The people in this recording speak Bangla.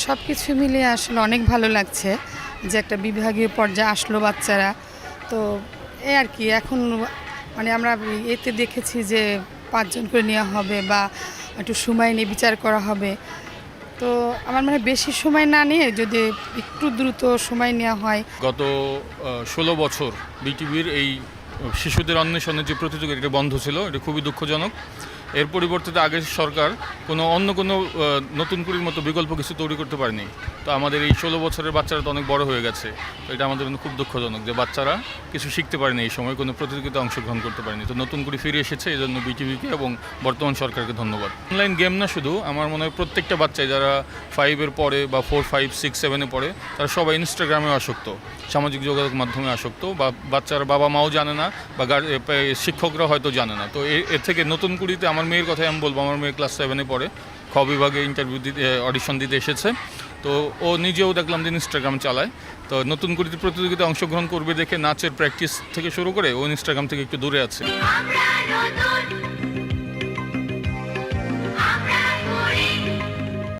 সব কিছু মিলিয়ে আসলে অনেক ভালো লাগছে যে একটা বিভাগীয় পর্যায়ে আসলো বাচ্চারা। তো এই আর কি এখন মানে আমরা এতে দেখেছি যে ৫ জন করে নেওয়া হবে বা একটু সময় নিয়ে বিচার করা হবে। তো আমার মনে হয় বেশি সময় না নিয়ে যদি একটু দ্রুত সময় নেওয়া হয়। গত ১৬ বছর বিটিভির এই শিশুদের অন্বেষণের যে প্রতিযোগিতা এটা বন্ধ ছিল, এটা খুবই দুঃখজনক। এর পরিবর্তে আগের সরকার অন্য কোনো নতুন কুড়ির মতো বিকল্প কিছু তৈরি করতে পারেনি। তো আমাদের এই ১৬ বছরের বাচ্চারা তো অনেক বড় হয়ে গেছে। তো এটা আমাদের জন্য খুব দুঃখজনক যে বাচ্চারা কিছু শিখতে পারেনি, এই সময় কোনো প্রতিযোগিতায় অংশগ্রহণ করতে পারেনি। তো নতুন কুড়ি ফিরে এসেছে, এই জন্য বিটিভিকে এবং বর্তমান সরকারকে ধন্যবাদ। অনলাইন গেম না শুধু, আমার মনে হয় প্রত্যেকটা বাচ্চাই যারা 5-এর পরে বা 4, 5, 6, 7-এ পড়ে তারা সবাই ইনস্টাগ্রামে আসক্ত, সামাজিক যোগাযোগ মাধ্যমে আসক্ত, বা বাচ্চারা বাবা মাও জানে না বা শিক্ষকরা হয়তো জানে না। তো এর থেকে নতুন কুড়িতে আমার মেয়ের কথাই আমি বলবো। আমার মেয়ে ক্লাস 7-এ পড়ে, খ বিভাগে ইন্টারভিউ দিতে অডিশন দিতে এসেছে। তো ও নিজেও দেখলাম যে ইনস্টাগ্রাম চালায়। তো নতুন কুড়িতে প্রতিযোগিতায় অংশগ্রহণ করবে দেখে নাচের প্র্যাকটিস থেকে শুরু করে ও ইনস্টাগ্রাম থেকে একটু দূরে আছে।